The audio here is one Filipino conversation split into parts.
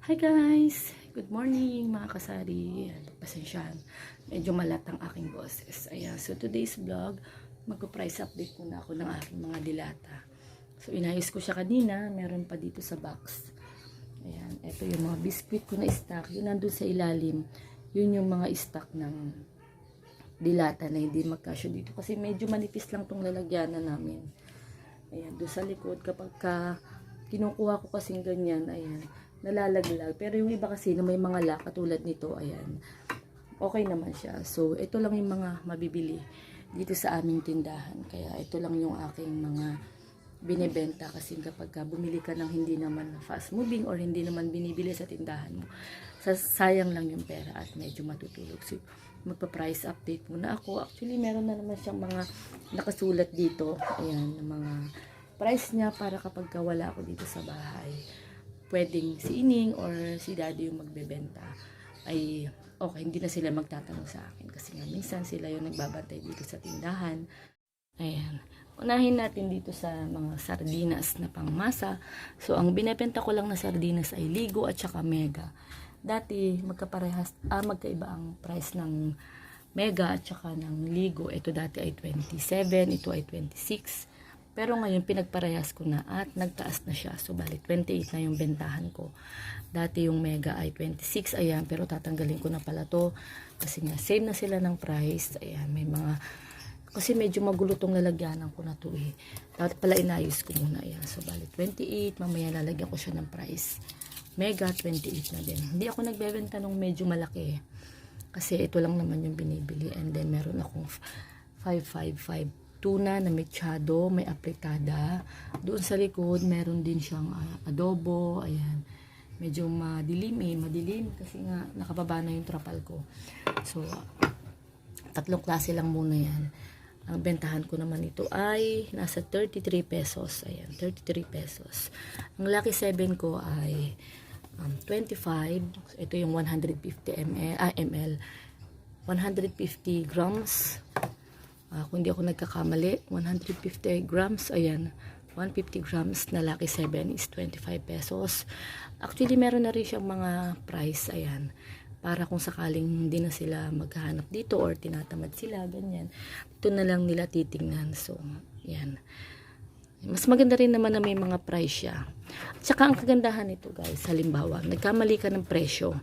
Hi guys! Good morning mga kasari. Pasensyahan. Medyo malat ang aking boses. Ayan. So today's vlog, magpo-price update muna ako ng aking mga dilata. So inayos ko siya kanina. Meron pa dito sa box. Ayan. Ito yung mga biscuit ko na stock. Yun nandun sa ilalim. Yun yung mga stock ng dilata na hindi magkasya dito. Kasi medyo manipis lang tong lalagyanan namin. Ayan. Doon sa likod kapag kinukuha ko kasing ganyan. Ayan. Nalalaglag. Pero yung iba kasi na may mga lock katulad nito, ayan, okay naman siya. So, ito lang yung mga mabibili dito sa aming tindahan. Kaya ito lang yung aking mga binibenta kasi kapag bumili ka ng hindi naman fast moving or hindi naman binibili sa tindahan mo, sayang lang yung pera at medyo matutulog. So, magpa-price update muna ako. Actually, meron na naman siyang mga nakasulat dito. Ayan, yung mga price niya para kapag wala ako dito sa bahay, pwedeng si Ining or si Daddy yung magbebenta, ay okay, hindi na sila magtatanong sa akin kasi nga minsan sila yung nagbabantay dito sa tindahan. Ayan, unahin natin dito sa mga sardinas na pangmasa. So ang binebenta ko lang na sardinas ay Ligo at saka Mega. Dati magkaiba ang price ng Mega at saka ng Ligo. Ito dati ay 27, ito ay 26. Pero ngayon, pinagparehas ko na at nagtaas na siya. So, bali, 28 na yung bentahan ko. Dati yung Mega ay 26. Ayan, pero tatanggalin ko na pala to. Kasi nga, same na sila ng price. Ayan, may mga... Kasi medyo magulo tong lalagyanan ko na to eh. Dapat pala inayos ko muna. Ayan, so, bali, 28. Mamaya lalagyan ko siya ng price. Mega, 28 na din. Hindi ako nagbebenta nung medyo malaki. Kasi ito lang naman yung binibili. And then, meron akong 555. Tuna na mechado, may apritada. Doon sa likod, meron din siyang adobo. Ayan. Medyo madilim kasi nga nakababa na yung trapal ko. So, tatlong klase lang muna yan. Ang bentahan ko naman ito ay nasa 33 pesos. Ayan, 33 pesos. Ang Lucky 7 ko ay 25. Ito yung 150 ml. 150 grams. Kung di ako nagkakamali, 150 grams, ayan, 150 grams na Lucky 7 is 25 pesos. Actually, meron na rin siyang mga price, ayan, para kung sakaling hindi na sila maghahanap dito or tinatamad sila, ganyan. Ito na lang nila titingnan. So, ayan. Mas maganda rin naman na may mga price siya. At saka ang kagandahan nito, guys, halimbawa, nagkamali ka ng presyo.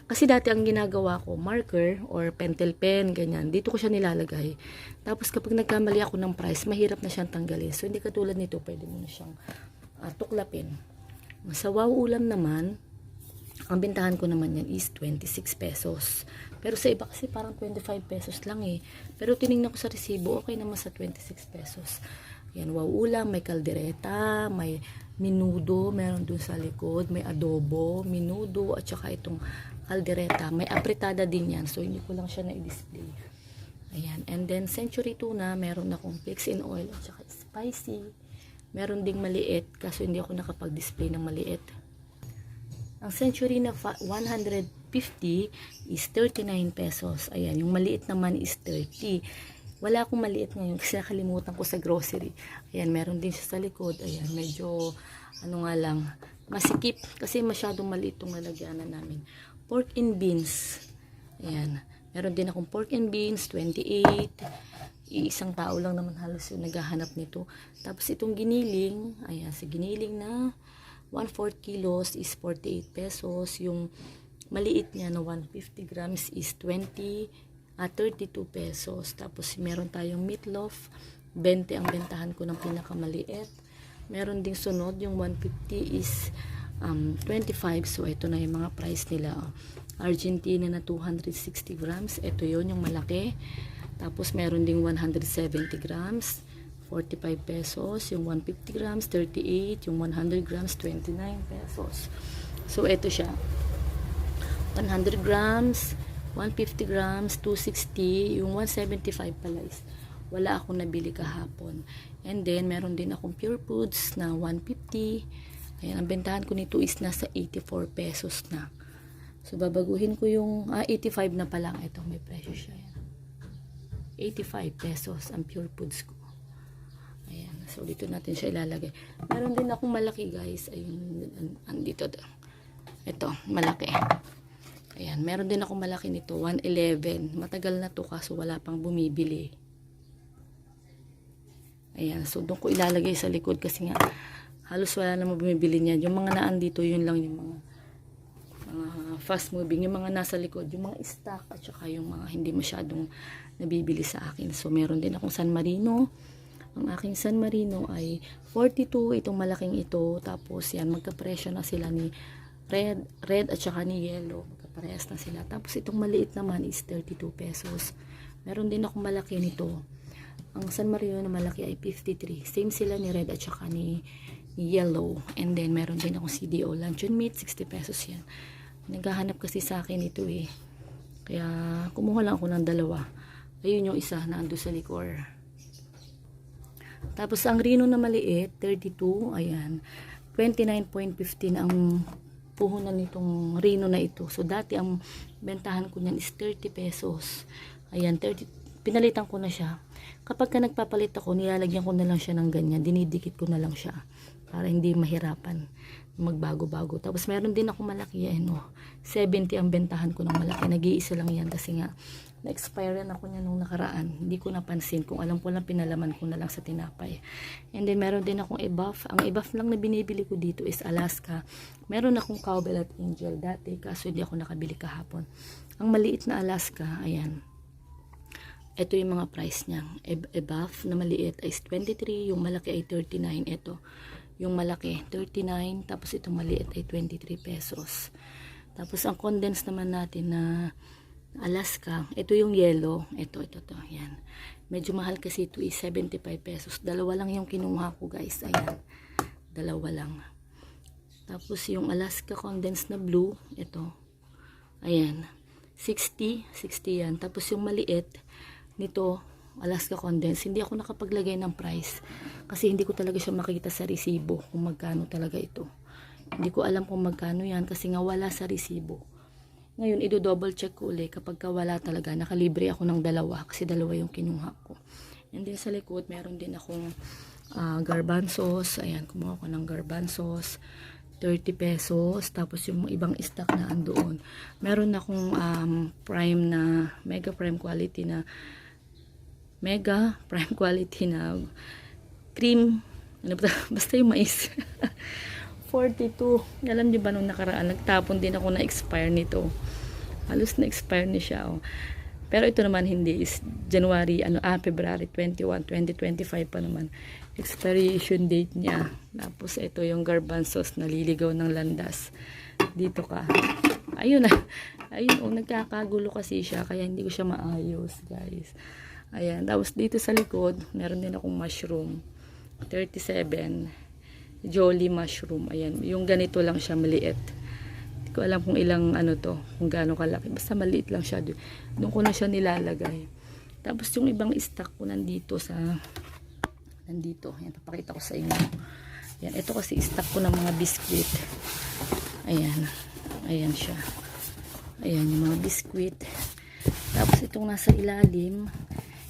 Kasi dati ang ginagawa ko, marker or pentel pen, ganyan. Dito ko siya nilalagay. Tapos kapag nagkamali ako ng price, mahirap na siyang tanggalin. So, hindi katulad nito, pwede mo na siyang tuklapin. Sa Wow Ulam naman, ang bintahan ko naman yan is 26 pesos. Pero sa iba kasi parang 25 pesos lang eh. Pero tinignan ko sa resibo, okay naman sa 26 pesos. Yan, Wow Ulam, may kaldereta, may minudo, meron dun sa likod, may adobo, minudo, at saka itong kaldereta. May apritada din yan. So, hindi ko lang siya na-display. Ayan. And then, Century Tuna, meron akong flakes in oil at saka spicy. Meron ding maliit, kaso hindi ako nakapag-display ng maliit. Ang Century na 150 is 39 pesos. Ayan. Yung maliit naman is 30. Wala akong maliit ngayon kasi nakalimutan ko sa grocery. Ayan. Meron din siya sa likod. Ayan. Medyo, ano nga lang, masikip kasi masyadong maliit itong lalagyanan namin. Pork and beans. Ayan. Meron din akong pork and beans, 28. Iisang tao lang naman halos yung naghahanap nito. Tapos itong giniling, ayan, sa giniling na 1/4 kilos is 48 pesos. Yung maliit niya na 150 grams is 32 pesos. Tapos meron tayong meatloaf, 20 ang bentahan ko ng pinakamaliit. Meron ding sunod, yung 150 is 25. So, ito na yung mga price nila. Argentina na 260 grams. Ito yon yung malaki. Tapos, meron ding 170 grams. 45 pesos. Yung 150 grams, 38. Yung 100 grams, 29 pesos. So, ito siya. 100 grams, 150 grams, 260. Yung 175 pala is wala akong nabili kahapon. And then, meron din akong Pure Foods na 150. Ayan, ang bentahan ko nito is nasa 84 pesos na. So, babaguhin ko yung 85 na pa lang. Ito, may presyo siya. Ayan. 85 pesos ang Pure Foods ko. Ayan. So, dito natin siya ilalagay. Meron din akong malaki, guys. Ayun, andito. Ito, malaki. Ayan, meron din ako malaki nito, 111. Matagal na to kaso wala pang bumibili. Ayan, so doon ko ilalagay sa likod kasi nga halos wala namang bumibili niyan. Yung mga naan dito, yun lang yung mga fast moving, yung mga nasa likod, yung mga stock at saka yung mga hindi masyadong nabibili sa akin. So meron din akong San Marino. Ang aking San Marino ay 42, itong malaking ito. Tapos yan, magkapresyo na sila ni red at saka ni yellow. Magkaparehas na sila. Tapos itong maliit naman is 32 pesos. Meron din akong malaki nito. Ang San Marino na malaki ay 53. Same sila ni red at saka ni yellow. And then meron din akong CDO luncheon meat, 60 pesos yan. Naghahanap kasi sa akin ito eh. Kaya kumuha lang ako ng dalawa. Ayun yung isa na ando sa likor. Tapos ang Rino na maliit, 32, ayan. 29.15 ang puhunan nitong Rino na ito. So dati ang bentahan ko niyan is 30 pesos. Ayan, 30, pinalitan ko na siya. Kapag ka nagpapalit ako, nilalagyan ko na lang siya ng ganyan. Dinidikit ko na lang siya para hindi mahirapan magbago-bago. Tapos meron din ako malaki yan, 70 ang bentahan ko ng malaki. Nag-iisa lang yan kasi nga na-expire na ako niya nung nakaraan. Hindi ko napansin. Kung alam ko lang, pinalaman ko na lang sa tinapay. And then meron din akong ebuff. Ang ebuff lang na binibili ko dito is Alaska. Meron akong cowbell at angel dati kaso hindi ako nakabili kahapon. Ang maliit na Alaska, ayan. Ito yung mga price niya. Ebuff na maliit is 23, yung malaki ay 39. Ito yung malaki 39, tapos itong maliit ay 23 pesos. Tapos ang condense naman natin na Alaska, ito yung yellow, ito, yan. Medyo mahal kasi ito is 75 pesos. Dalawa lang yung kinuha ko guys, ayan. Dalawa lang. Tapos yung Alaska condense na blue, ito, ayan. 60 yan. Tapos yung maliit nito, Alaska condense, hindi ako nakapaglagay ng price kasi hindi ko talaga siya makita sa resibo kung magkano talaga ito. Hindi ko alam kung magkano yan kasi nga wala sa resibo. Ngayon, i-double check ko ulit kapag wala talaga. Nakalibre ako ng dalawa kasi dalawa yung kinuha ko. And then sa likod, meron din akong garbanzos. Ayan, kumuha ko ng garbanzos. 30 pesos. Tapos yung ibang stock na andoon. Meron akong prime na, mega prime quality na cream, ano ba, basta yung mais. 42. Alam niyo ba nung nakaraan, nagtapon din ako na expire nito. Halos na expire na siya. Pero ito naman hindi, is February 21, 2025 pa naman. Expiration date niya. Tapos ito yung garbanzos na liligaw ng landas. Dito ka. Ayun na. Ayun, nagkakagulo kasi siya, kaya hindi ko siya maayos, guys. Ayan, tapos dito sa likod, meron din akong mushroom. 37. Jolly mushroom. Ayan, yung ganito lang siya, maliit. Hindi ko alam kung ilang kung gaano kalaki. Basta maliit lang siya. Doon ko na siya nilalagay. Tapos yung ibang stock ko nandito. Ayan, papakita ko sa inyo. Ayan, ito kasi stock ko ng mga biscuit. Ayan. Ayan siya. Ayan, yung mga biscuit. Tapos itong nasa ilalim,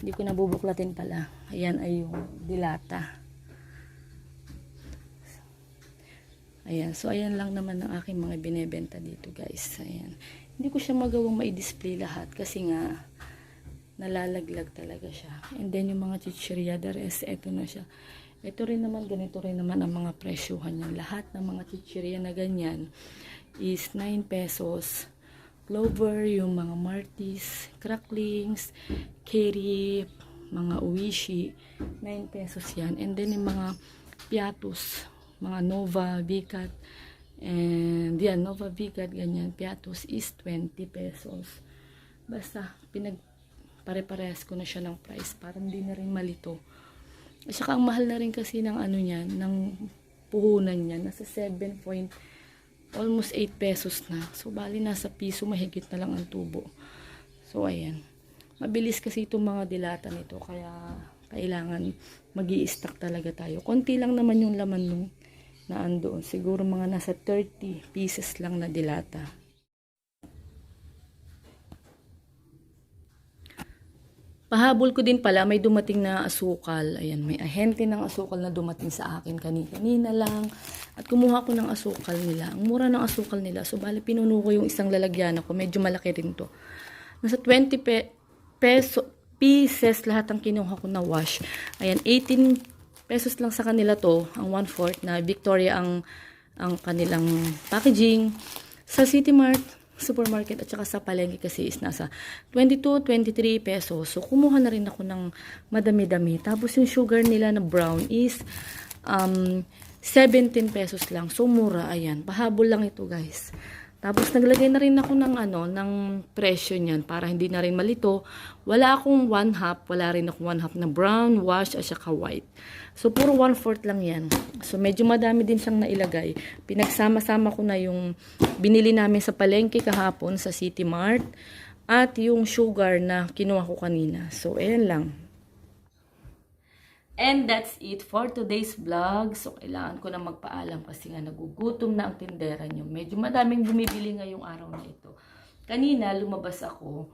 hindi ko nabubuklatin pala. Ayan ay yung dilata. Ayan. So, ayan lang naman ang aking mga binebenta dito, guys. Ayan. Hindi ko siya magawang ma-display lahat kasi nga nalalaglag talaga siya. And then, yung mga chichirya, the rest, eto na siya. Ito rin naman, ganito rin naman ang mga presyuhan niya. Lahat ng mga chichirya na ganyan is 9 pesos. Clover, yung mga Martis, cracklings, Keri, mga Uishi, 9 pesos yan. And then yung mga piatos, mga Nova, Vicat, and yan, Nova, Vicat, ganyan, piatos is 20 pesos. Basta, pare-parehas ko na siya ng price para hindi na rin malito. At saka ang mahal na rin kasi ng niyan, ng puhunan niya, nasa 7 point almost 8 pesos na. So, bali nasa piso, mahigit na lang ang tubo. So, ayan. Mabilis kasi itong mga dilata nito. Kaya, kailangan mag-i-stock talaga tayo. Konti lang naman yung laman nung na andoon. Siguro mga nasa 30 pieces lang na dilata. Pahabol ko din pala, may dumating na asukal. Ayan, may ahente ng asukal na dumating sa akin kanina lang. At kumuha ko ng asukal nila. Ang mura ng asukal nila. So, bali, pinuno ko yung isang lalagyan ako. Medyo malaki rin to. Nasa 20 pieces lahat ang kinuha ko na wash. Ayan, 18 pesos lang sa kanila to. Ang 1/4 na Victoria ang kanilang packaging. Sa City Mart, supermarket at saka sa palengke kasi is nasa 22, 23 pesos. So, kumuha na rin ako ng madami-dami. Tapos, yung sugar nila na brown is 17 pesos lang. So, mura. Ayan. Pahabol lang ito, guys. Tapos, naglagay na rin ako ng presyo niyan para hindi na rin malito. Wala akong 1/2. Wala rin akong 1/2 na brown, wash, at saka white. So, puro 1/4 lang yan. So, medyo madami din siyang nailagay. Pinagsama-sama ko na yung binili namin sa palengke kahapon sa City Mart at yung sugar na kinuha ko kanina. So, ayan lang. And that's it for today's vlog. So, kailangan ko na magpaalam kasi nga nagugutom na ang tindera nyo. Medyo madaming bumibili ngayong araw na ito. Kanina, lumabas ako.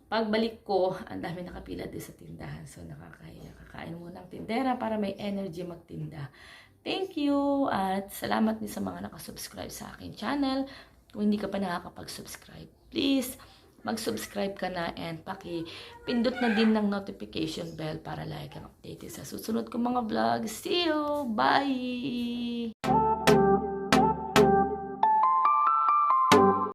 Pagbalik ko, ang dami nakapila din sa tindahan. So, nakakaya. Kakain muna ang tindera para may energy magtinda. Thank you! At salamat din sa mga nakasubscribe sa akin channel. Kung hindi ka pa nakakapag-subscribe, please, mag-subscribe ka na and paki-pindot na din ng notification bell para lagi kang updated sa susunod kong mga vlog. See you! Bye!